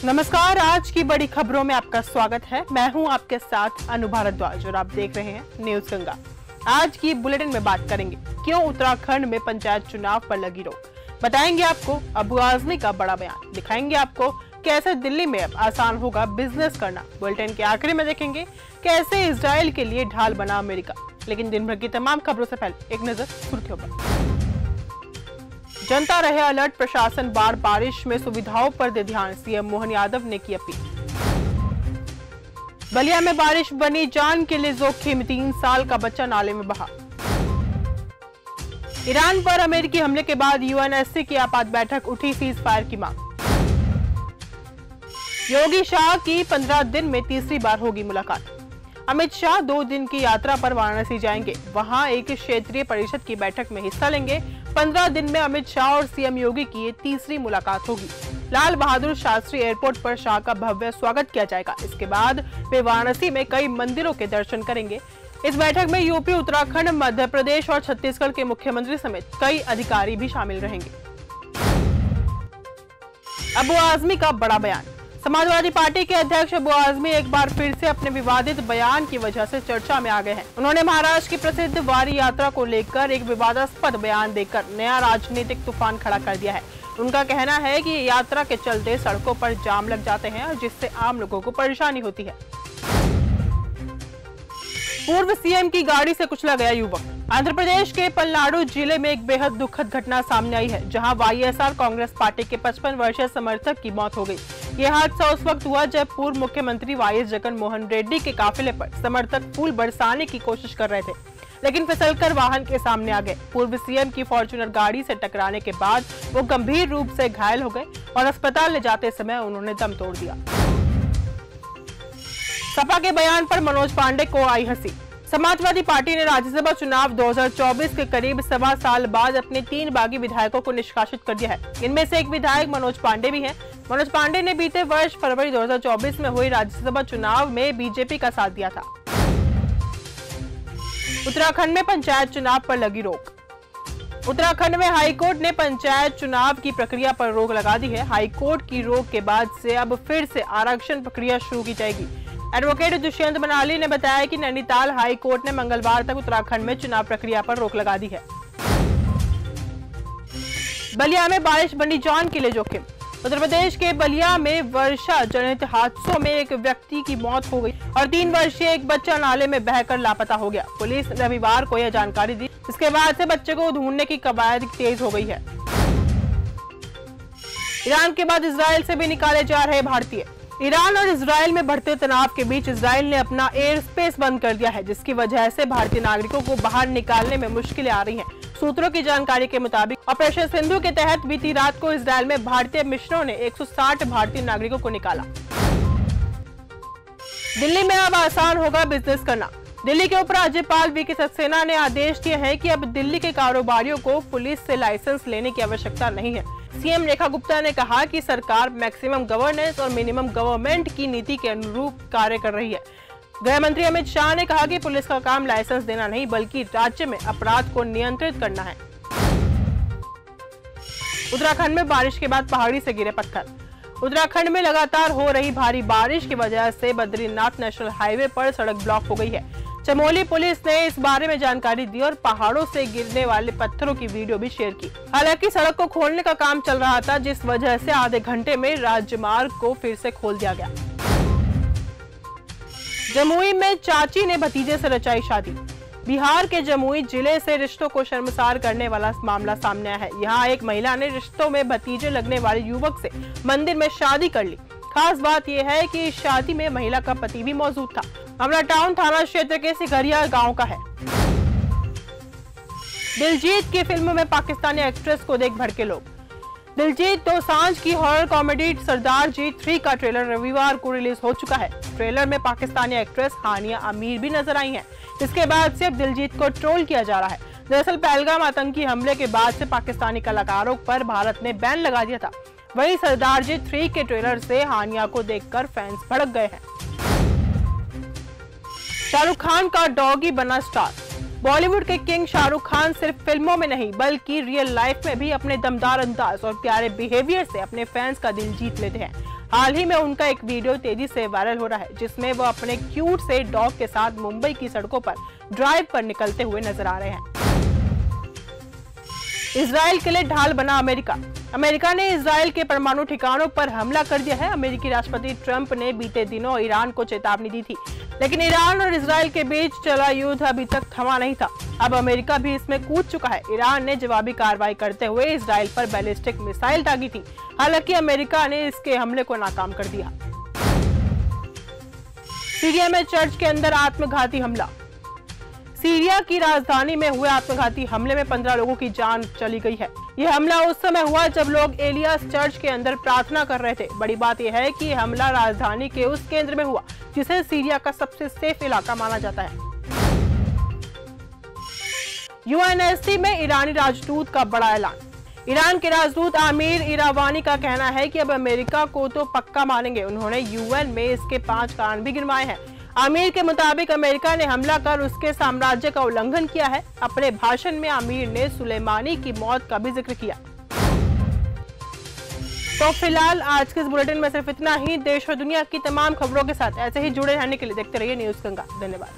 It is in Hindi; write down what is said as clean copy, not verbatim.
नमस्कार, आज की बड़ी खबरों में आपका स्वागत है। मैं हूं आपके साथ अनु भारद्वाज और आप देख रहे हैं न्यूज गंगा। आज की बुलेटिन में बात करेंगे क्यों उत्तराखंड में पंचायत चुनाव पर लगी रोक, बताएंगे आपको अबू आजमी का बड़ा बयान, दिखाएंगे आपको कैसे दिल्ली में अब आसान होगा बिजनेस करना। बुलेटिन के आखिर में देखेंगे कैसे इजराइल के लिए ढाल बना अमेरिका। लेकिन दिन भर की तमाम खबरों से पहले एक नजर सुर्खियों पर। जनता रहे अलर्ट, प्रशासन बार बारिश में सुविधाओं पर दे ध्यान, सीएम मोहन यादव ने की अपील। बलिया में बारिश बनी जान के लिए जोखिम, 3 साल का बच्चा नाले में बहा। ईरान पर अमेरिकी हमले के बाद यूएनएससी की आपात बैठक, उठी सीज फायर की मांग। योगी शाह की 15 दिन में तीसरी बार होगी मुलाकात। अमित शाह 2 दिन की यात्रा पर वाराणसी जाएंगे, वहां एक क्षेत्रीय परिषद की बैठक में हिस्सा लेंगे। 15 दिन में अमित शाह और सीएम योगी की ये तीसरी मुलाकात होगी। लाल बहादुर शास्त्री एयरपोर्ट पर शाह का भव्य स्वागत किया जाएगा। इसके बाद वे वाराणसी में कई मंदिरों के दर्शन करेंगे। इस बैठक में यूपी, उत्तराखंड, मध्य प्रदेश और छत्तीसगढ़ के मुख्यमंत्री समेत कई अधिकारी भी शामिल रहेंगे। अबू आजमी का बड़ा बयान। समाजवादी पार्टी के अध्यक्ष अबू आजमी एक बार फिर से अपने विवादित बयान की वजह से चर्चा में आ गए हैं। उन्होंने महाराष्ट्र की प्रसिद्ध वारी यात्रा को लेकर एक विवादास्पद बयान देकर नया राजनीतिक तूफान खड़ा कर दिया है। उनका कहना है कि यात्रा के चलते सड़कों पर जाम लग जाते हैं और जिससे आम लोगों को परेशानी होती है। पूर्व सीएम की गाड़ी से कुचला गया युवक। आंध्र प्रदेश के पलनाडु जिले में एक बेहद दुखद घटना सामने आई है, जहां वाईएसआर कांग्रेस पार्टी के 55 वर्षीय समर्थक की मौत हो गई। यह हादसा उस वक्त हुआ जब पूर्व मुख्यमंत्री वाईएस जगन मोहन रेड्डी के काफिले पर समर्थक फूल बरसाने की कोशिश कर रहे थे, लेकिन फिसलकर वाहन के सामने आ गए। पूर्व सीएम की फॉर्च्यूनर गाड़ी से टकराने के बाद वो गंभीर रूप से घायल हो गए और अस्पताल ले जाते समय उन्होंने दम तोड़ दिया। सपा के बयान पर मनोज पांडे को आई हंसी। समाजवादी पार्टी ने राज्यसभा चुनाव 2024 के करीब 1.25 साल बाद अपने 3 बागी विधायकों को निष्कासित कर दिया है। इनमें से एक विधायक मनोज पांडे भी हैं। मनोज पांडे ने बीते वर्ष फरवरी 2024 में हुई राज्यसभा चुनाव में बीजेपी का साथ दिया था। उत्तराखंड में पंचायत चुनाव पर लगी रोक। उत्तराखंड में हाईकोर्ट ने पंचायत चुनाव की प्रक्रिया पर रोक लगा दी है। हाईकोर्ट की रोक के बाद से अब फिर से आरक्षण प्रक्रिया शुरू की जाएगी। एडवोकेट दुष्यंत बनाली ने बताया कि नैनीताल हाई कोर्ट ने मंगलवार तक उत्तराखंड में चुनाव प्रक्रिया पर रोक लगा दी है। बलिया में बारिश बनी जान के लिए जोखिम। उत्तर प्रदेश के बलिया में वर्षा जनित हादसों में एक व्यक्ति की मौत हो गई और 3 वर्षीय एक बच्चा नाले में बहकर लापता हो गया। पुलिस ने रविवार को यह जानकारी दी। इसके बाद से बच्चे को ढूंढने की कवायद तेज हो गई है। ईरान के बाद इजराइल से भी निकाले जा रहे भारतीय। ईरान और इजराइल में बढ़ते तनाव के बीच इजराइल ने अपना एयर स्पेस बंद कर दिया है, जिसकी वजह से भारतीय नागरिकों को बाहर निकालने में मुश्किलें आ रही हैं। सूत्रों की जानकारी के मुताबिक ऑपरेशन सिंधु के तहत बीती रात को इजराइल में भारतीय मिशनों ने 160 भारतीय नागरिकों को निकाला। दिल्ली में अब आसान होगा बिजनेस करना। दिल्ली के उपराज्यपाल वीके सक्सेना ने आदेश दिए हैं कि अब दिल्ली के कारोबारियों को पुलिस से लाइसेंस लेने की आवश्यकता नहीं है। सीएम रेखा गुप्ता ने कहा कि सरकार मैक्सिमम गवर्नेंस और मिनिमम गवर्नमेंट की नीति के अनुरूप कार्य कर रही है। गृह मंत्री अमित शाह ने कहा कि पुलिस का काम लाइसेंस देना नहीं बल्कि राज्य में अपराध को नियंत्रित करना है। उत्तराखंड में बारिश के बाद पहाड़ी से गिरे पत्थर। उत्तराखंड में लगातार हो रही भारी बारिश की वजह से बद्रीनाथ नेशनल हाईवे पर सड़क ब्लॉक हो गई है। चमोली पुलिस ने इस बारे में जानकारी दी और पहाड़ों से गिरने वाले पत्थरों की वीडियो भी शेयर की। हालांकि सड़क को खोलने का काम चल रहा था, जिस वजह से आधे घंटे में राजमार्ग को फिर से खोल दिया गया। जमुई में चाची ने भतीजे से रचाई शादी। बिहार के जमुई जिले से रिश्तों को शर्मसार करने वाला मामला सामने आया है। यहाँ एक महिला ने रिश्तों में भतीजे लगने वाले युवक से मंदिर में शादी कर ली। खास बात यह है कि इस शादी में महिला का पति भी मौजूद था। मामला टाउन थाना क्षेत्र के सिकरिया गांव का है। दिलजीत की फिल्म में पाकिस्तानी एक्ट्रेस को देख भड़के लोग। दिलजीत दोसांझ की हॉरर कॉमेडी सरदार जी 3 का ट्रेलर रविवार को रिलीज हो चुका है। ट्रेलर में पाकिस्तानी एक्ट्रेस हानिया आमिर भी नजर आई हैं। इसके बाद से अब दिलजीत को ट्रोल किया जा रहा है। दरअसल पहलगाम आतंकी हमले के बाद से पाकिस्तानी कलाकारों पर भारत ने बैन लगा दिया था। वहीं सरदार जी 3 के ट्रेलर से हानिया को देखकर फैंस भड़क गए हैं। शाहरुख खान का डॉगी बना स्टार। बॉलीवुड के किंग शाहरुख खान सिर्फ फिल्मों में नहीं बल्कि रियल लाइफ में भी अपने दमदार अंदाज और प्यारे बिहेवियर से अपने फैंस का दिल जीत लेते हैं। हाल ही में उनका एक वीडियो तेजी से वायरल हो रहा है, जिसमें वो अपने क्यूट से डॉग के साथ मुंबई की सड़कों पर ड्राइव पर निकलते हुए नजर आ रहे हैं। इजराइल के लिए ढाल बना अमेरिका। अमेरिका ने इजराइल के परमाणु ठिकानों पर हमला कर दिया है। अमेरिकी राष्ट्रपति ट्रंप ने बीते दिनों ईरान को चेतावनी दी थी, लेकिन ईरान और इजराइल के बीच चला युद्ध अभी तक थमा नहीं था। अब अमेरिका भी इसमें कूद चुका है। ईरान ने जवाबी कार्रवाई करते हुए इजराइल पर बैलिस्टिक मिसाइल दागी थी। हालांकि अमेरिका ने इसके हमले को नाकाम कर दिया। सीरिया में चर्च के अंदर आत्मघाती हमला। सीरिया की राजधानी में हुए आत्मघाती हमले में 15 लोगों की जान चली गई है। यह हमला उस समय हुआ जब लोग एलियास चर्च के अंदर प्रार्थना कर रहे थे। बड़ी बात यह है कि हमला राजधानी के उस केंद्र में हुआ जिसे सीरिया का सबसे सेफ इलाका माना जाता है। यूएनएससी में ईरानी राजदूत का बड़ा ऐलान। ईरान के राजदूत आमिर इरावानी का कहना है कि अब अमेरिका को तो पक्का मानेंगे। उन्होंने यूएन में इसके 5 कारण भी गिनवाए हैं। आमिर के मुताबिक अमेरिका ने हमला कर उसके साम्राज्य का उल्लंघन किया है। अपने भाषण में आमिर ने सुलेमानी की मौत का भी जिक्र किया। तो फिलहाल आज के इस बुलेटिन में सिर्फ इतना ही। देश और दुनिया की तमाम खबरों के साथ ऐसे ही जुड़े रहने के लिए देखते रहिए न्यूज़ गंगा। धन्यवाद।